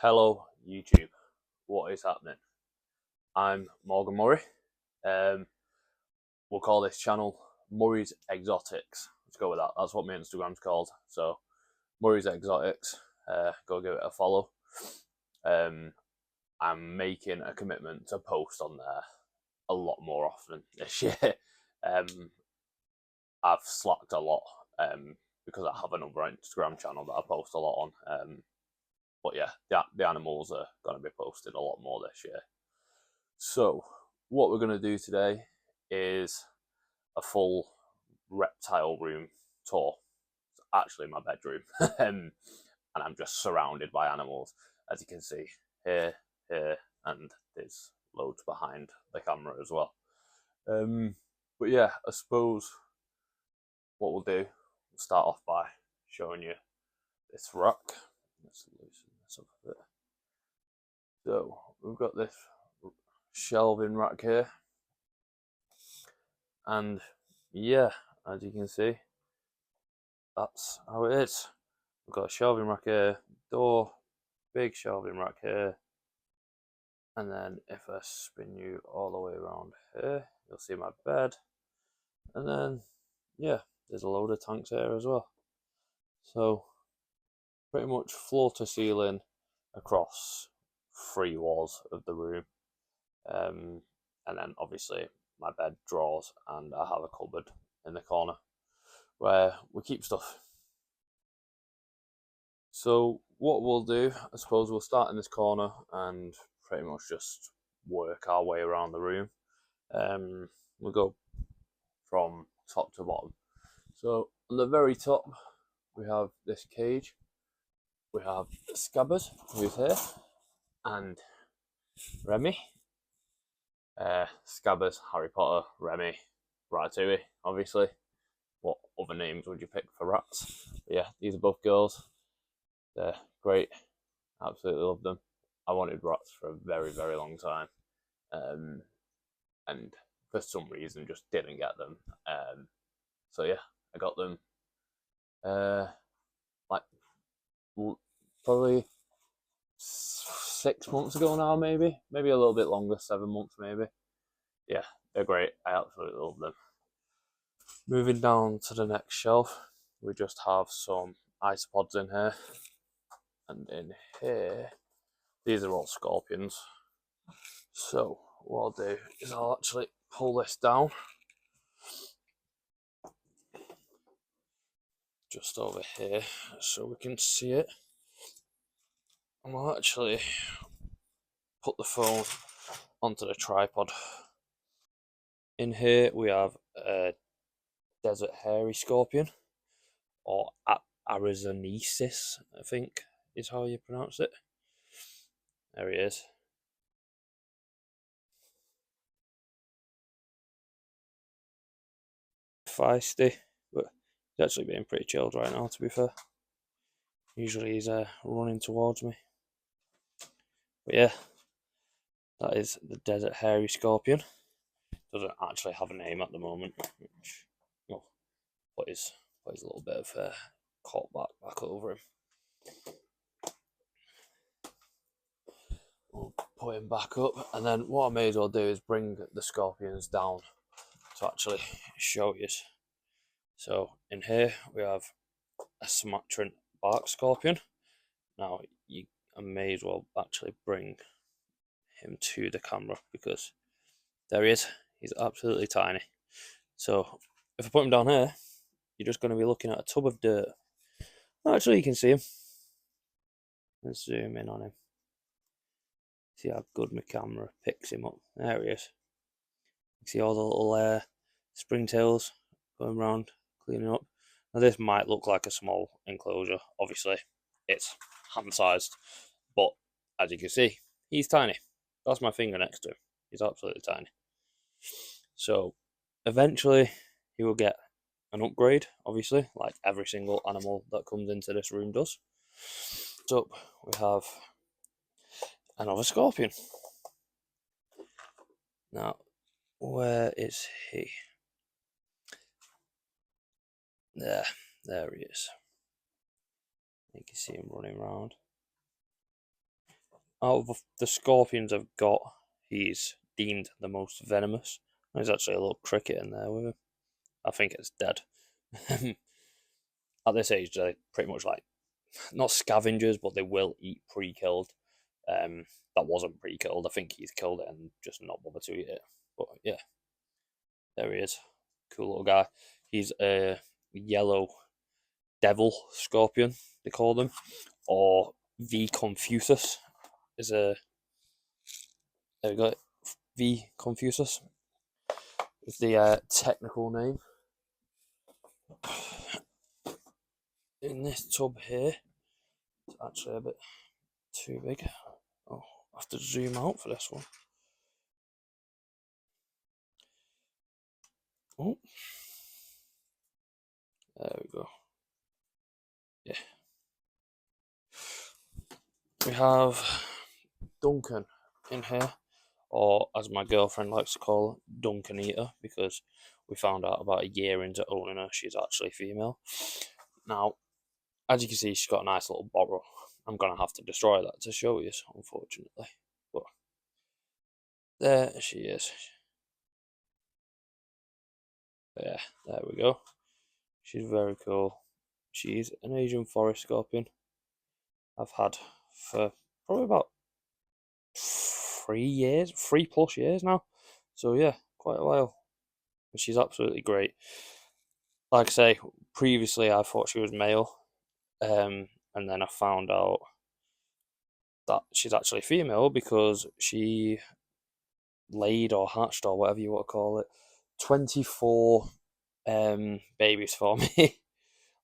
Hello, YouTube. What is happening? I'm Morgan Murray. Um, we'll call this channel Murray's Exotics. Let's go with that. That's what my Instagram's called. So, Murray's Exotics. Go give it a follow. I'm making a commitment to post on there a lot more often this year. I've slacked a lot because I have another Instagram channel that I post a lot on. But yeah, the animals are going to be posted a lot more this year. So, what we're going to do today is a full reptile room tour. It's actually my bedroom, and I'm just surrounded by animals, as you can see here, and there's loads behind the camera as well. But yeah, I suppose what we'll do, we'll start off by showing you this rack. Let's loosen this up a bit. So we've got this shelving rack here, and yeah, as you can see, that's how it is. We've got a shelving rack here, door, big shelving rack here, and then if I spin you all the way around here, you'll see my bed, and then yeah, there's a load of tanks here as well. So pretty much floor to ceiling across 3 walls of the room, and then obviously my bed, drawers, and I have a cupboard in the corner where we keep stuff. So what we'll do, I suppose we'll start in this corner and pretty much just work our way around the room. We'll go from top to bottom. So on the very top, we have this cage. We have Scabbers, who's here, and Remy. Scabbers, Harry Potter, Remy, Ratatouille, obviously. What other names would you pick for rats? But yeah, these are both girls. They're great. Absolutely love them. I wanted rats for a very, very long time, and for some reason just didn't get them. So yeah, I got them like probably 6 months ago now, maybe a little bit longer, 7 months maybe. Yeah, they're great. I absolutely love them. Moving down to the next shelf, we just have some isopods in here, and in here, these are all scorpions. So what I'll do is I'll actually pull this down just over here so we can see it. And we'll actually put the phone onto the tripod. In here we have a desert hairy scorpion, or Arizonesis, I think is how you pronounce it. There he is. Feisty, but he's actually being pretty chilled right now, to be fair. Usually he's running towards me. But yeah, that is the desert hairy scorpion. Doesn't actually have a name at the moment, which well, put his little bit of coat back over him. We'll put him back up, and then what I may as well do is bring the scorpions down to actually show you. So in here we have a Sumatran bark scorpion. Now I may as well actually bring him to the camera because there he is. He's absolutely tiny. So if I put him down here, you're just going to be looking at a tub of dirt. Actually, you can see him. Let's zoom in on him. See how good my camera picks him up. There he is. You see all the little springtails going around, cleaning up. Now this might look like a small enclosure. Obviously, it's hand-sized, but as you can see, he's tiny. That's my finger next to him. He's absolutely tiny. So eventually, he will get an upgrade, obviously, like every single animal that comes into this room does. So we have another scorpion. Now, where is he? There he is. You can see him running around. out of the scorpions I've got, he's deemed the most venomous. There's actually a little cricket in there with him. I think it's dead. At this age, they're pretty much like, not scavengers, but they will eat pre-killed. That wasn't pre-killed. I think he's killed it and just not bothered to eat it. But yeah, there he is. Cool little guy. He's a yellow devil scorpion, they call them, or V. Confucius is a. There we go. V. Confucius is the technical name. In this tub here, it's actually a bit too big. Oh, I have to zoom out for this one. Oh, there we go. Yeah. We have Duncan in here, or as my girlfriend likes to call her, Duncan Eater, because we found out about a year into owning her, she's actually female. Now, as you can see, she's got a nice little bottle. I'm going to have to destroy that to show you, unfortunately. But there she is. Yeah, there we go. She's very cool. She's an Asian forest scorpion I've had for probably about 3+ years now. So yeah, quite a while. She's absolutely great. Like I say, previously I thought she was male, and then I found out that she's actually female because she laid or hatched or whatever you want to call it 24 babies for me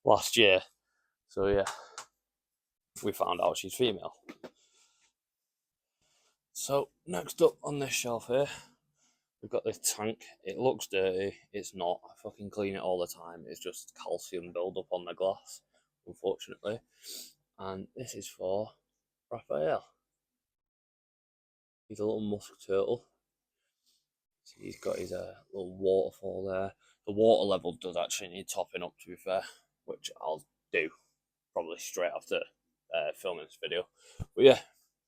last year. So yeah, we found out she's female. So next up on this shelf here, we've got this tank. It looks dirty. It's not. I fucking clean it all the time. It's just calcium build-up on the glass, unfortunately. And this is for Raphael. He's a little musk turtle. So he's got his little waterfall there. The water level does actually need topping up, to be fair, which I'll do probably straight after filming this video. But yeah,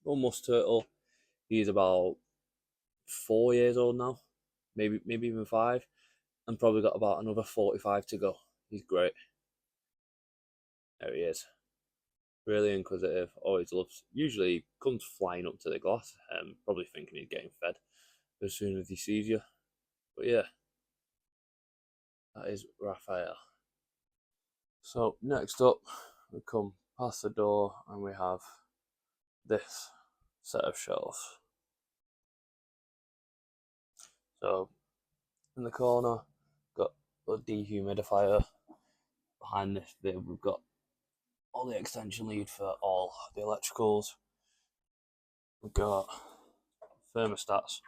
little musk turtle. He's about 4 years old now, maybe even 5, and probably got about another 45 to go. He's great. There he is. Really inquisitive. Always loves. Usually comes flying up to the glass, probably thinking he's getting fed as soon as he sees you. But yeah, that is Raphael. So next up, we come past the door and we have this set of shelves. So in the corner, got a dehumidifier. Behind this bit, we've got all the extension lead for all the electricals. We've got thermostats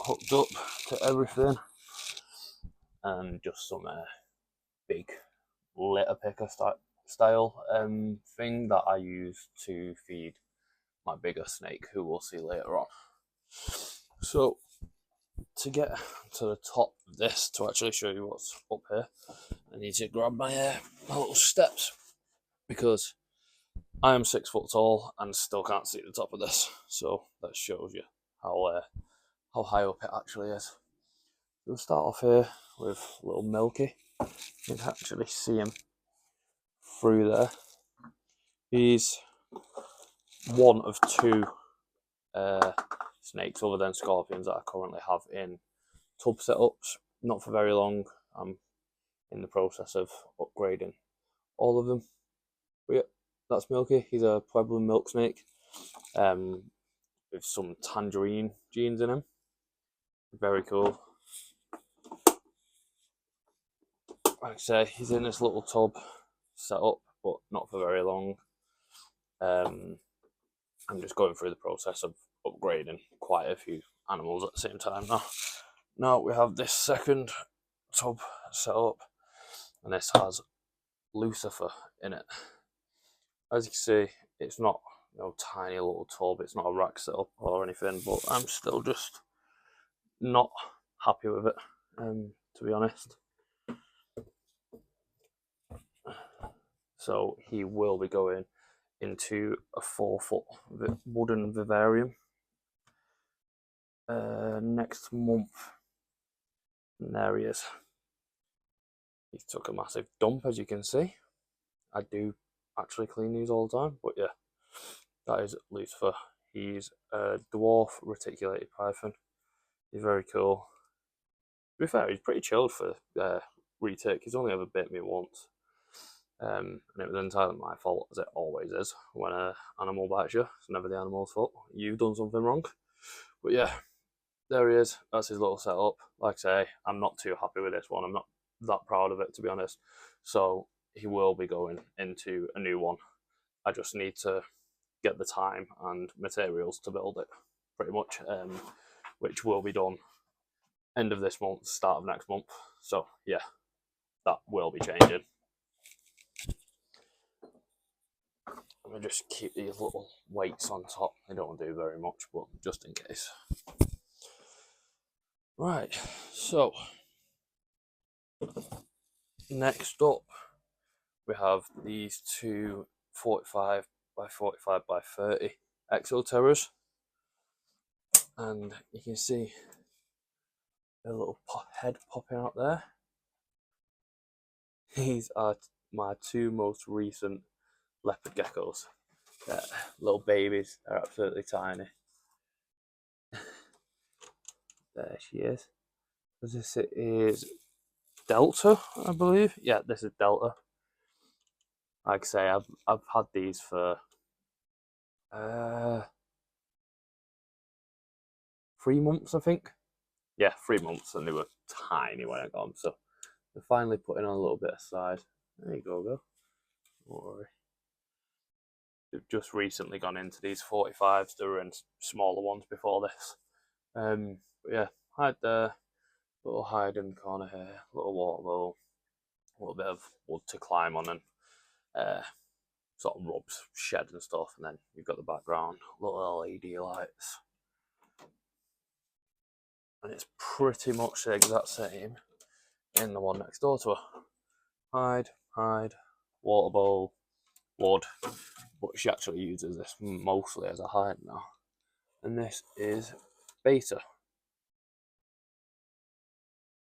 hooked up to everything, and just some big litter picker style thing that I use to feed my bigger snake, who we'll see later on. So to get to the top of this, to actually show you what's up here, I need to grab my little steps, because I am 6 foot tall and still can't see the top of this. So that shows you how high up it actually is. We'll start off here with little Milky. You can actually see him through there. He's one of 2 snakes other than scorpions that I currently have in tub setups. Not for very long. I'm in the process of upgrading all of them. But yeah, that's Milky. He's a Pueblo milk snake with some tangerine genes in him. Very cool. Like I say, he's in this little tub set up, but not for very long. I'm just going through the process of upgrading quite a few animals at the same time now. Now we have this second tub set up, and this has Lucifer in it. As you can see, it's not tiny little tub, it's not a rack setup or anything, but I'm still just not happy with it, to be honest. So he will be going into a 4-foot wooden vivarium next month. And there he is. He took a massive dump, as you can see. I do actually clean these all the time, but yeah, that is Lucifer. He's a dwarf reticulated python. He's very cool. To be fair, he's pretty chilled for retake. He's only ever bit me once. And it was entirely my fault, as it always is when an animal bites you. It's never the animal's fault. You've done something wrong. But yeah, there he is. That's his little setup. Like I say, I'm not too happy with this one. I'm not that proud of it, to be honest. So he will be going into a new one. I just need to get the time and materials to build it, pretty much, which will be done end of this month, start of next month. So yeah, that will be changing. I'm gonna just keep these little weights on top. They don't do very much, but just in case. Right, so next up we have these two 45 by 45 by 30 Exoterras, and you can see a little head popping out there. These are my two most recent leopard geckos. Little babies, they're absolutely tiny. There she is. This is Delta, I believe. Yeah, this is Delta. Like I say, I've had these for 3 months, I think. Yeah, 3 months, and they were tiny when I got them. So they're finally putting on a little bit of size. There you go, girl. Don't worry. They've just recently gone into these 45s. They were in smaller ones before this. But yeah, hide there, little hide in the corner here, little water bowl, a little bit of wood to climb on, and sort of rubs, shed and stuff. And then you've got the background, little LED lights. And it's pretty much the exact same in the one next door to her. Hide, water bowl, wood, but she actually uses this mostly as a hide now. And this is Beta.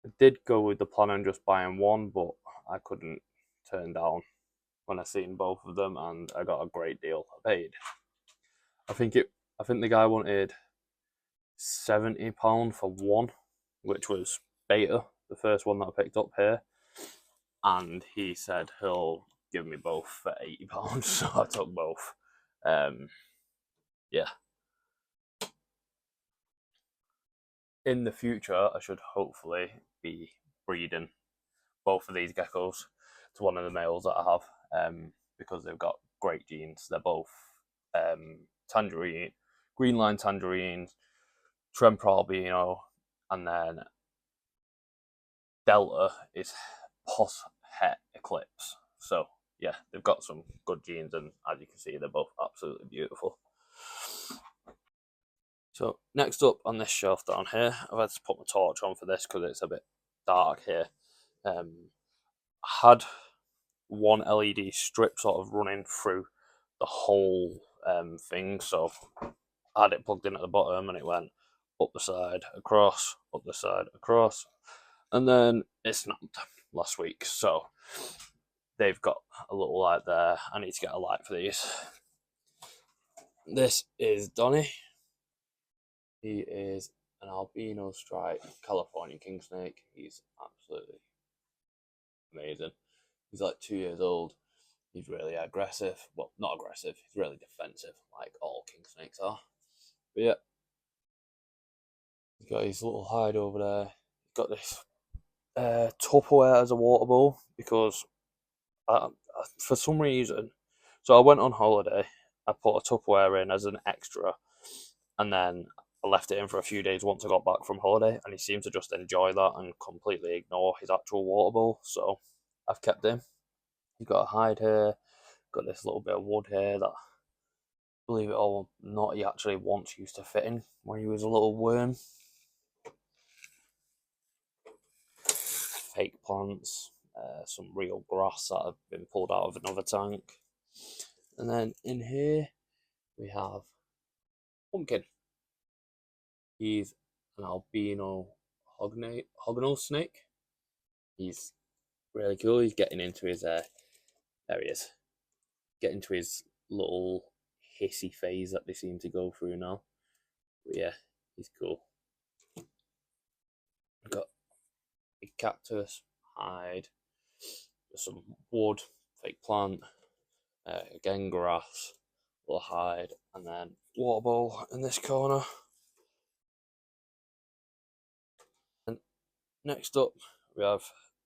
I did go with the plan on just buying one, but I couldn't turn down when I seen both of them, and I got a great deal. I paid. I think the guy wanted £70 for one, which was Beta, the first one that I picked up here, and he said he'll give me both for £80, so I took both. Yeah. In the future, I should hopefully be breeding both of these geckos to one of the males that I have, because they've got great genes. They're both tangerine, green line tangerines, Tremper albino, and then Delta is Pos Het Eclipse. So yeah, they've got some good genes, and as you can see, they're both absolutely beautiful. So next up on this shelf down here, I've had to put my torch on for this because it's a bit dark here. I had one LED strip sort of running through the whole thing, so I had it plugged in at the bottom, and it went up the side, across, up the side, across, and then it snapped last week. So they've got a little light there. I need to get a light for these. This is Donny. He is an albino striped California king snake. He's absolutely amazing. He's like 2 years old. He's really aggressive. Well, not aggressive. He's really defensive, like all king snakes are. But yeah, he's got his little hide over there. He's got this Tupperware as a water bowl because for some reason, so I went on holiday. I put a Tupperware in as an extra, and then I left it in for a few days once I got back from holiday, and he seemed to just enjoy that and completely ignore his actual water bowl. So I've kept him. He's got a hide here, got this little bit of wood here that, believe it or not, he actually once used to fit in when he was a little worm. Fake plants, some real grass that have been pulled out of another tank. And then in here we have Pumpkin. He's an albino hognose snake. He's really cool. He's getting into his there he is. Getting to his little hissy phase that they seem to go through now. But yeah, he's cool. I've got a cactus, hide, some wood, fake plant, again grass, little hide, and then water bowl in this corner. And next up, we have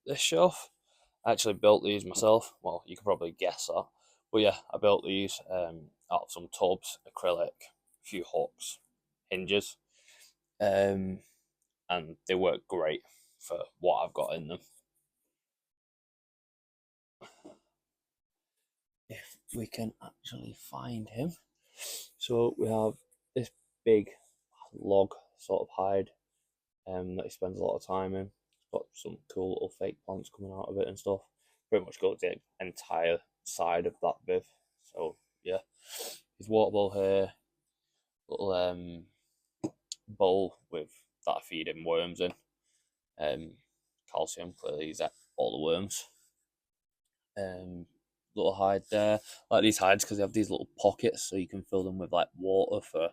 this shelf. I actually built these myself. Well, you can probably guess that. But yeah, I built these out of some tubs, acrylic, a few hooks, hinges, and they work great for what I've got in them. If we can actually find him. So we have this big log sort of hide that he spends a lot of time in. It's got some cool little fake plants coming out of it and stuff. Pretty much goes the entire side of that viv. So yeah, his water bowl here, little bowl with that I feed him worms in. Calcium, clearly he's at all the worms. Little hide there. I like these hides because they have these little pockets so you can fill them with like water for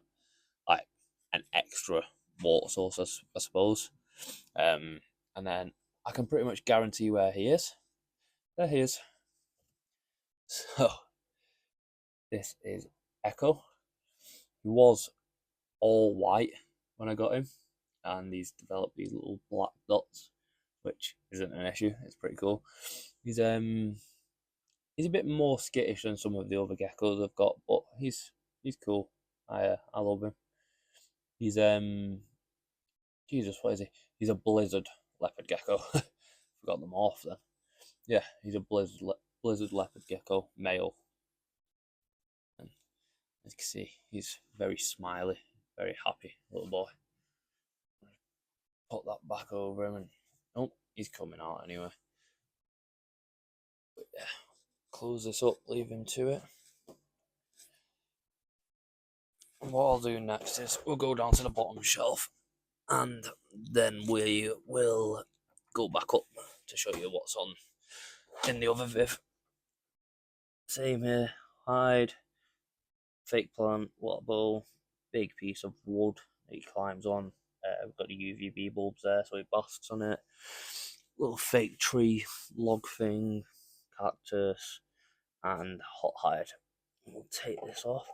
like an extra water source, I suppose. And then I can pretty much guarantee where he is. There he is. So this is Echo. He was all white when I got him, and he's developed these little black dots, which isn't an issue. It's pretty cool. He's a bit more skittish than some of the other geckos I've got, but he's cool. I love him. He's Jesus, what is he? He's a blizzard leopard gecko. Forgot them off then. Yeah, he's a blizzard leopard gecko male. And as you can see, he's very smiley, very happy little boy. Put that back over him, and oh, he's coming out anyway. But yeah, close this up, leave him to it. And what I'll do next is we'll go down to the bottom shelf, and then we will go back up to show you what's on in the other viv. Same here, hide, fake plant, water bowl, big piece of wood that he climbs on. We've got the UVB bulbs there, so he basks on it. Little fake tree log thing, cactus, and hot hide. We'll take this off.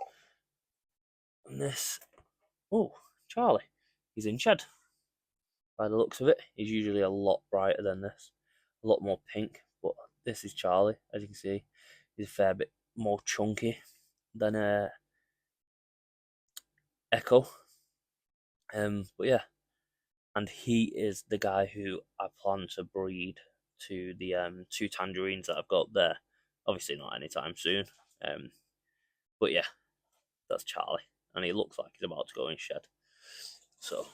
And this, oh, Charlie, he's in shed. By the looks of it, he's usually a lot brighter than this, a lot more pink. But this is Charlie, as you can see. He's a fair bit more chunky than Echo. But yeah, and he is the guy who I plan to breed to the two tangerines that I've got there. Obviously not anytime soon. But yeah, that's Charlie, and he looks like he's about to go in shed. So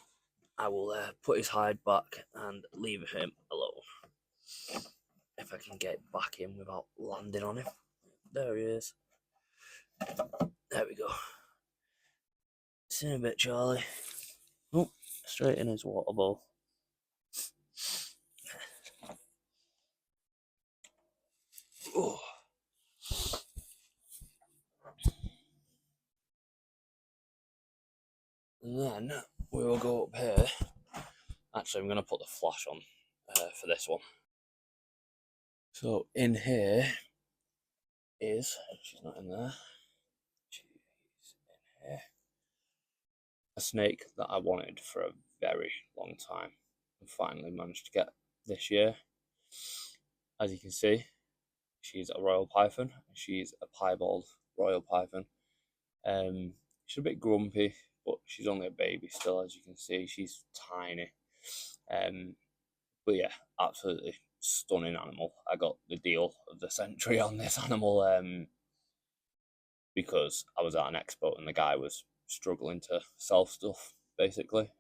I will put his hide back and leave him alone. If I can get back in without landing on him. There he is. There we go. See you in a bit, Charlie. Oh, straight in his water bowl. Oh. And then we will go up here. Actually, I'm going to put the flash on for this one. So in here is, she's not in there, she's in here, a snake that I wanted for a very long time and finally managed to get this year. As you can see, she's a royal python. She's a piebald royal python. She's a bit grumpy, but she's only a baby still, as you can see. She's tiny. But yeah, absolutely stunning animal. I got the deal of the century on this animal because I was at an expo and the guy was struggling to sell stuff, basically.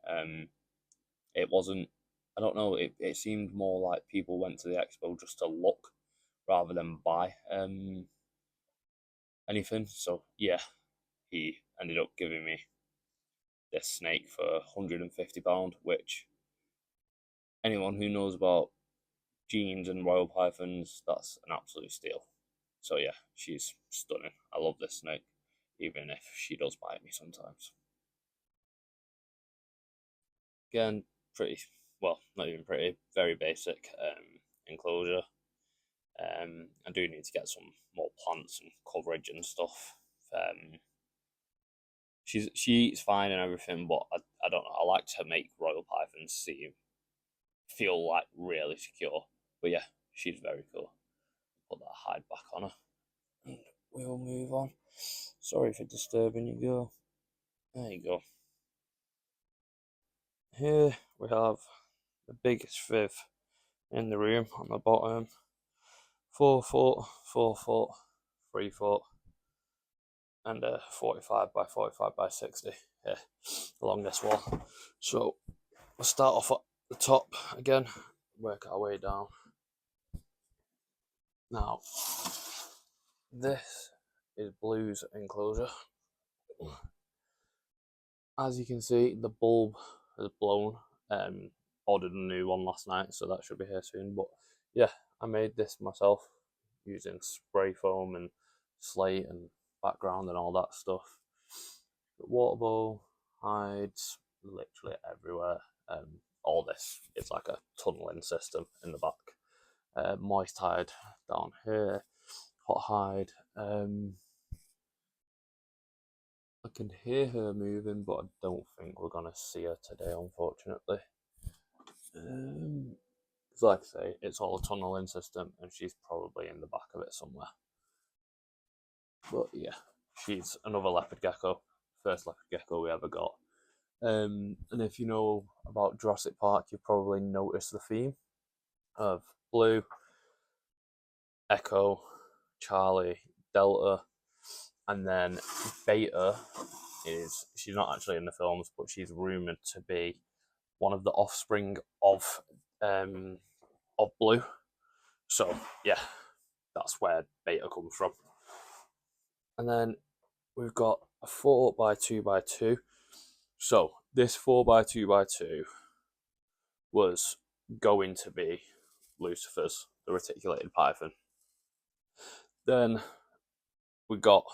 It wasn't, I don't know, it seemed more like people went to the expo just to look rather than buy. anything. So yeah, he ended up giving me this snake for £150, which anyone who knows about jeans and royal pythons, that's an absolute steal. So yeah, she's stunning. I love this snake, even if she does bite me sometimes. Again, pretty well, not even pretty, very basic enclosure. I do need to get some more plants and coverage and stuff. She eats fine and everything, but I don't know. I like to make royal pythons feel like really secure. But yeah, she's very cool. Put that hide back on her, and we'll move on. Sorry for disturbing you, girl. There you go. Here we have the biggest Viv in the room on the bottom. 4 foot, 4 foot, 3 foot, and a 45 by 45 by 60 here along this wall. So we'll start off at the top again, work our way down. Now, this is Blue's enclosure. As you can see, the bulb has blown. Ordered a new one last night, so that should be here soon. But yeah, I made this myself using spray foam and slate and background and all that stuff. The water bowl, hides, literally everywhere. All this is like a tunneling system in the back. Moist hide down here, hot hide. I can hear her moving, but I don't think we're gonna see her today, unfortunately. Like I say, it's all a tunneling system, and she's probably in the back of it somewhere. But yeah, she's another leopard gecko, first leopard gecko we ever got. And if you know about Jurassic Park, you've probably noticed the theme of Blue, Echo, Charlie, Delta, and then Beta she's not actually in the films, but she's rumored to be one of the offspring of Blue. So yeah, that's where Beta comes from. And then we've got a 4x2x2. So this 4x2x2 was going to be Lucifer's, the reticulated python. Then we got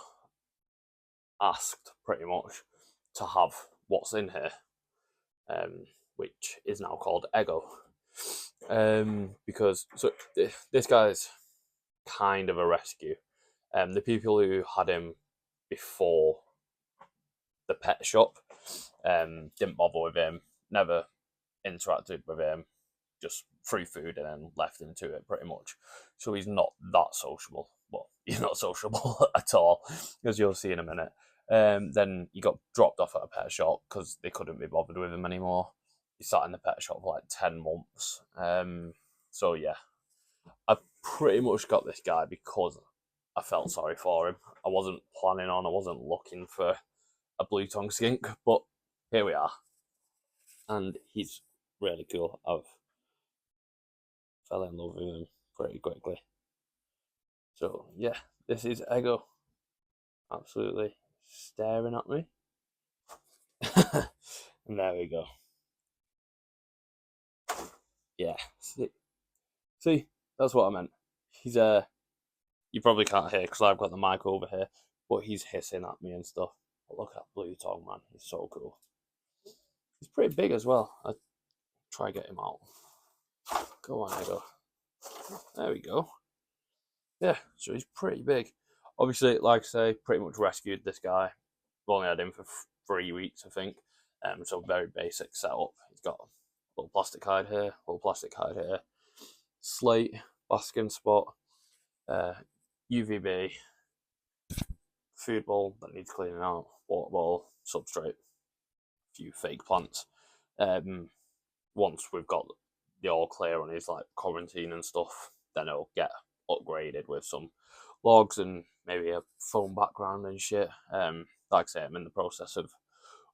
asked pretty much to have what's in here, which is now called Ego. Because so this guy's kind of a rescue. The people who had him before the pet shop didn't bother with him, never interacted with him, just threw food and then left him to it pretty much. So he's not that sociable. Well, he's not sociable at all, as you'll see in a minute. Then he got dropped off at a pet shop because they couldn't be bothered with him anymore. He sat in the pet shop for like 10 months. So yeah, I pretty much got this guy because I felt sorry for him. I wasn't I wasn't looking for a blue tongue skink, but here we are. And he's really cool. I've fell in love with him pretty quickly. So yeah, this is Ego. Absolutely staring at me. And there we go. Yeah. See, that's what I meant. He's you probably can't hear because I've got the mic over here, but he's hissing at me and stuff. But look at that blue tongue, man. He's so cool. He's pretty big as well. I try get him out. Go on, Ego. There we go. Yeah, so he's pretty big. Obviously, like I say, pretty much rescued this guy. We've only had him for 3 weeks, I think. So very basic setup. He's got a little plastic hide here, slate, basking spot, UVB, food bowl that needs cleaning out, water bowl, substrate, a few fake plants. Once we've got the all clear on his like quarantine and stuff, then it'll get upgraded with some logs and maybe a foam background and shit. Like I say, I'm in the process of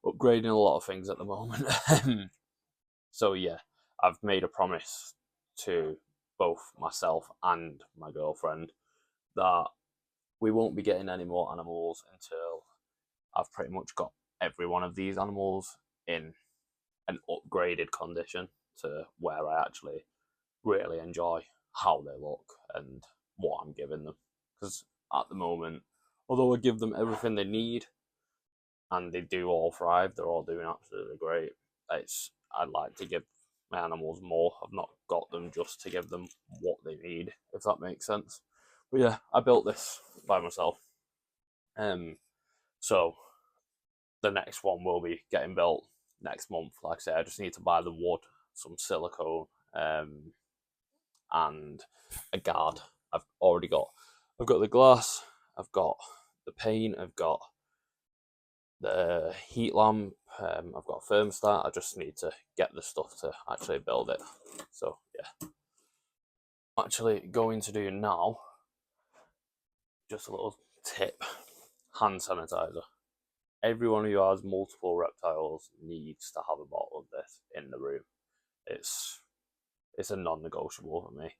upgrading a lot of things at the moment. So yeah, I've made a promise to both myself and my girlfriend that we won't be getting any more animals until I've pretty much got every one of these animals in an upgraded condition to where I actually really enjoy how they look and what I'm giving them. Because at the moment, although I give them everything they need and they do all thrive, they're all doing absolutely great. I'd like to give my animals more. I've not got them just to give them what they need, if that makes sense. But yeah, I built this by myself. So the next one will be getting built next month. Like I say, I just need to buy the wood, some silicone, and a guard. I've got the glass, I've got the paint, I've got the heat lamp, I've got a thermostat. I just need to get the stuff to actually build it. So yeah, I'm actually going to do now, just a little tip, hand sanitizer. Everyone who has multiple reptiles needs to have a bottle of this in the room. It's a non-negotiable for me.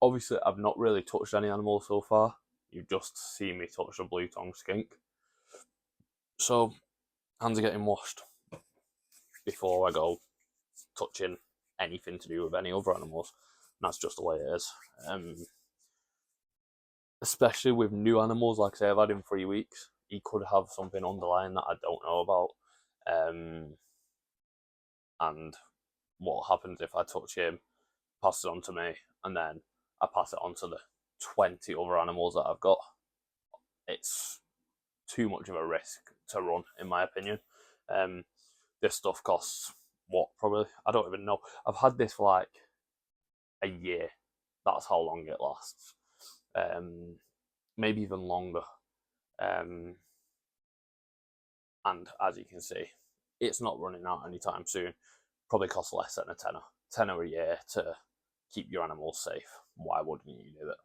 Obviously, I've not really touched any animals so far. You've just seen me touch a blue tongue skink. So, hands are getting washed before I go touching anything to do with any other animals. And that's just the way it is. Especially with new animals, like I say, I've had him 3 weeks. He could have something underlying that I don't know about. And what happens if I touch him, pass it on to me, and then I pass it on to the 20 other animals that I've got? It's too much of a risk to run, in my opinion. This stuff costs what, probably? I don't even know. I've had this for like a year. That's how long it lasts. Maybe even longer. And as you can see, it's not running out anytime soon. Probably costs less than a tenner a year to keep your animals safe. Why wouldn't you do it?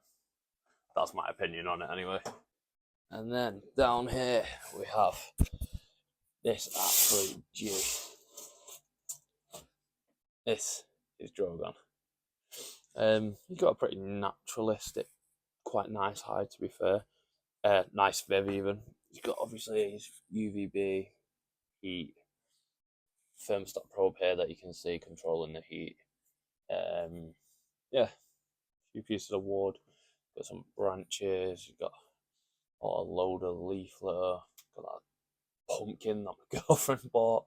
That's my opinion on it anyway. And then down here we have this absolute G. This is Drogon. He's got a pretty naturalistic, quite nice hide, to be fair. Nice viv even. He's got obviously his UVB, heat, thermostat probe here that you can see controlling the heat. Yeah, a few pieces of wood, got some branches, got a load of leaflet, got that pumpkin that my girlfriend bought,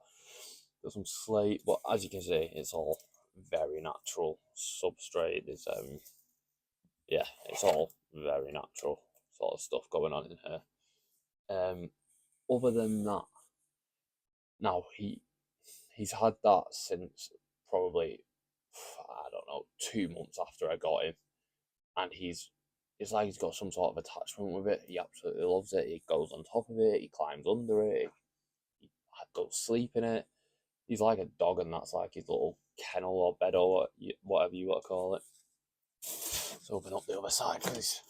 got some slate, but as you can see, it's all very natural substrate. It's yeah, it's all very natural sort of stuff going on in here. Other than that, now he's had that since probably, I don't know, 2 months after I got him, and it's like he's got some sort of attachment with it. He absolutely loves it. He goes on top of it. He climbs under it. He goes sleep in it. He's like a dog, and that's like his little kennel or bed or whatever you want to call it. Let's open up the other side because he's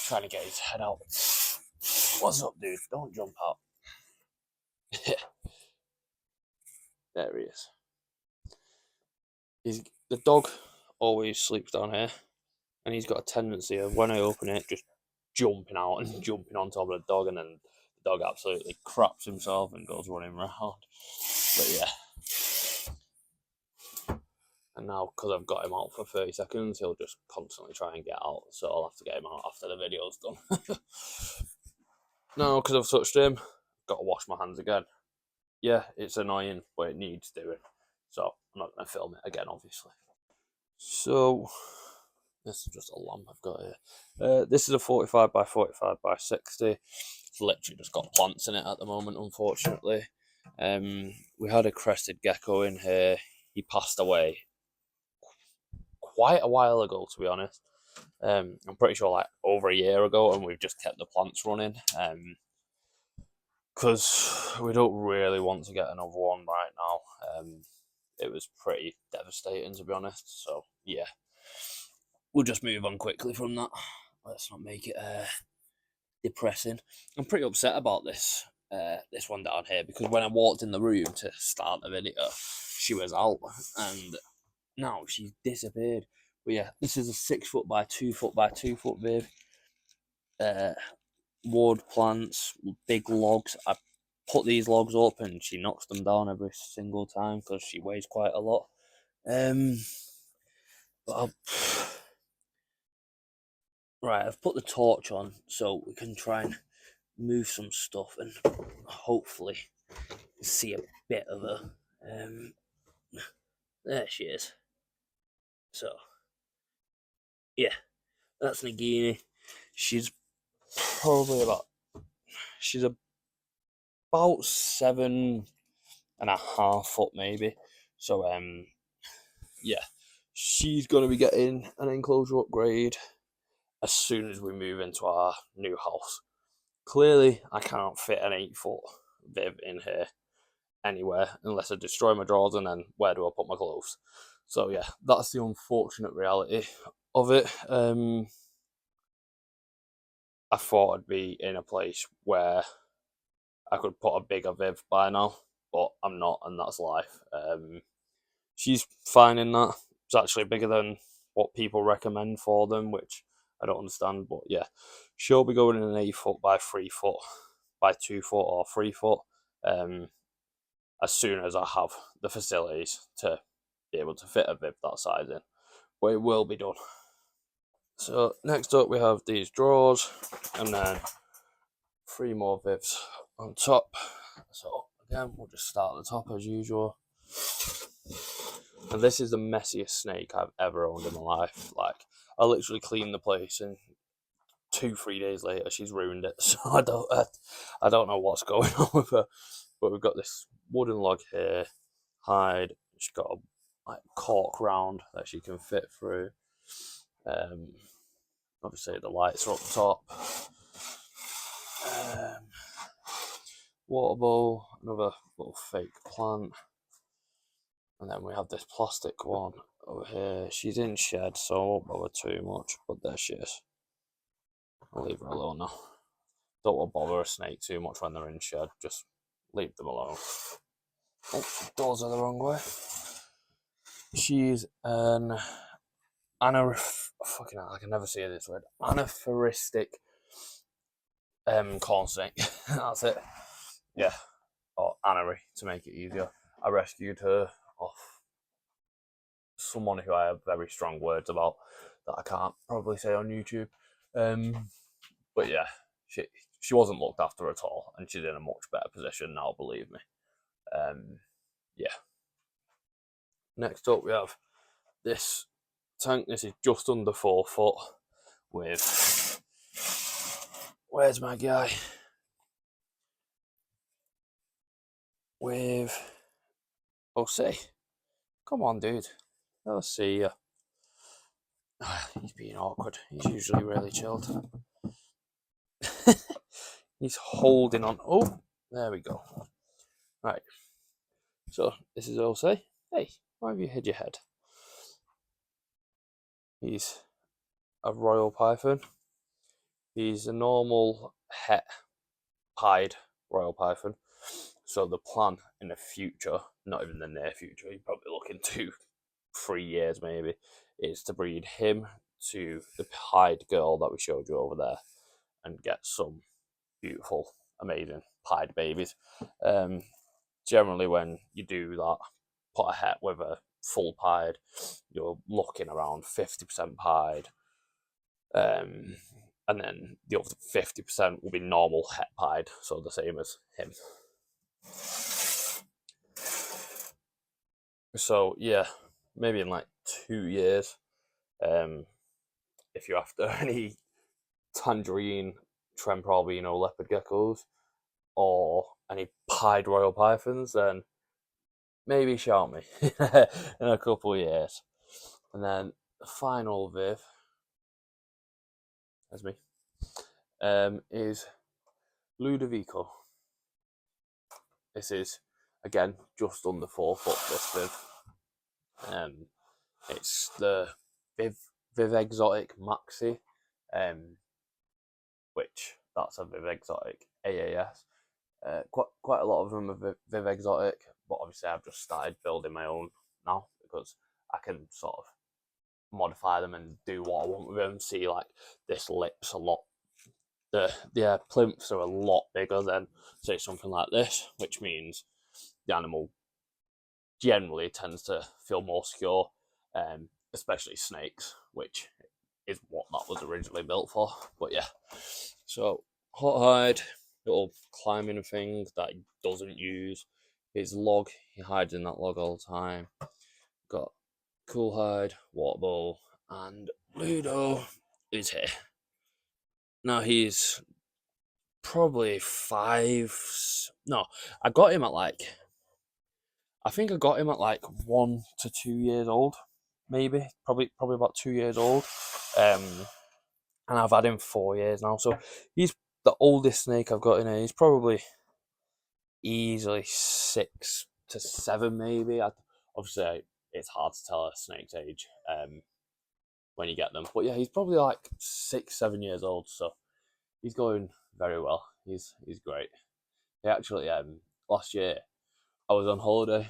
trying to get his head out. What's up, dude? Don't jump out. There he is. The dog always sleeps down here, and he's got a tendency of, when I open it, just jumping out and jumping on top of the dog, and then the dog absolutely craps himself and goes running around. But yeah. And now, because I've got him out for 30 seconds, he'll just constantly try and get out, so I'll have to get him out after the video's done. Now, because I've touched him, got to wash my hands again. Yeah, it's annoying, but it needs doing. So, I'm not going to film it again, obviously. So, this is just a lamp I've got here. This is a 45 by 45 by 60. It's literally just got plants in it at the moment, unfortunately. We had a crested gecko in here. He passed away quite a while ago, to be honest. I'm pretty sure like over a year ago, and we've just kept the plants running. Because we don't really want to get another one right now. It was pretty devastating, to be honest. So yeah, we'll just move on quickly from that. Let's not make it depressing. I'm pretty upset about this one down here, because when I walked in the room to start the video, she was out, and now she's disappeared. But yeah, this is a 6 foot by 2 foot by 2 foot babe. wood plants, big logs. I put these logs up and she knocks them down every single time because she weighs quite a lot. But right, I've put the torch on so we can try and move some stuff and hopefully see a bit of her. There she is. So, yeah, that's Nagini. She's probably she's about 7.5 foot maybe. So, yeah, she's going to be getting an enclosure upgrade as soon as we move into our new house. Clearly, I can't fit an 8-foot Viv in here anywhere unless I destroy my drawers, and then where do I put my clothes? So yeah, that's the unfortunate reality of it. I thought I'd be in a place where I could put a bigger Viv by now, but I'm not, and that's life. She's fine in that. It's actually bigger than what people recommend for them, which I don't understand. But yeah, she'll be going in an 8-foot by 3-foot by 2-foot or 3-foot. As soon as I have the facilities to be able to fit a Viv that size in, but it will be done. So next up we have these drawers, and then 3 more Vivs on top. So again, we'll just start at the top as usual. And this is the messiest snake I've ever owned in my life. Like, I literally cleaned the place, and 2-3 days later she's ruined it. So I don't know what's going on with her. But we've got this wooden log here, hide. She's got a cork round that she can fit through. Obviously the lights are up top. Water bowl, another little fake plant. And then we have this plastic one over here. She's in shed, so I won't bother too much, but there she is. I'll leave her alone now. Don't want to bother a snake too much when they're in shed, just leave them alone. Oh, doors are the wrong way. She's an fucking hell, I can never say this word. Anaphoristic corn snake. That's it. Yeah. Or anery to make it easier. I rescued her off someone who I have very strong words about that I can't probably say on YouTube. But yeah, she wasn't looked after at all, and she's in a much better position now, believe me. Yeah. Next up we have this tank. This is just under 4 foot with, where's my guy? With Jose. Come on, dude. Let's see you. He's being awkward. He's usually really chilled. He's holding on. Oh, there we go. Right. So this is Jose. Hey, why have you hid your head? He's a royal python. He's a normal het pied royal python. So the plan in the future, not even the near future, you're probably looking 2-3 years maybe, is to breed him to the pied girl that we showed you over there and get some beautiful, amazing pied babies. Generally, when you do that, put a het with a full pied, you're looking around 50% pied. And then the other 50% will be normal het pied, so the same as him. So yeah, maybe in like 2 years, if you're after any tangerine Tremper leopard geckos or any pied royal pythons, then maybe shout me in a couple of years. And then the final Viv, that's me, is Ludovico. This is, again, just under 4 foot, this Viv. It's the Viv Exotic Maxi, which that's a Viv Exotic AAS. Quite a lot of them are Viv Exotic, but obviously I've just started building my own now because I can sort of modify them and do what I want with them. See, like, this lip's a lot the plinths are a lot bigger than, say, something like this, which means the animal generally tends to feel more secure, especially snakes, which is what that was originally built for. But yeah, so hot hide, little climbing thing that he doesn't use. His log, he hides in that log all the time. Got cool hide, water bowl, and Ludo is here. Now he's probably 5. No, I got him at like, I think I got him at like 1 to 2 years old, maybe, probably about 2 years old. And I've had him 4 years now, so he's the oldest snake I've got in here. He's probably easily 6 to 7, maybe. Obviously, it's hard to tell a snake's age when you get them, but yeah, he's probably like 6, 7 years old. So he's going very well. He's great. He actually last year I was on holiday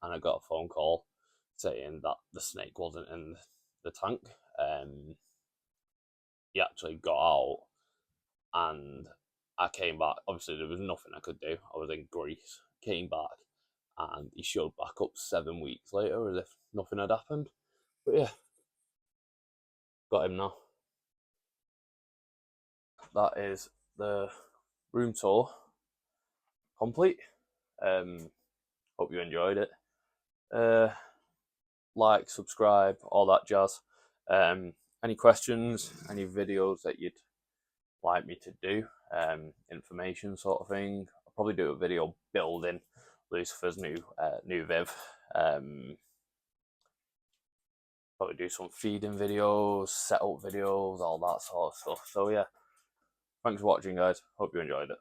and I got a phone call saying that the snake wasn't in the tank. He actually got out and I came back. Obviously, there was nothing I could do. I was in Greece. Came back and he showed back up 7 weeks later as if nothing had happened. But yeah, got him now. That is the room tour complete. Hope you enjoyed it. Like, subscribe, all that jazz. Any questions, any videos that you'd like me to do, information sort of thing. I'll probably do a video building Lucifer's new Viv. Probably do some feeding videos, setup videos, all that sort of stuff. So yeah, thanks for watching, guys. Hope you enjoyed it.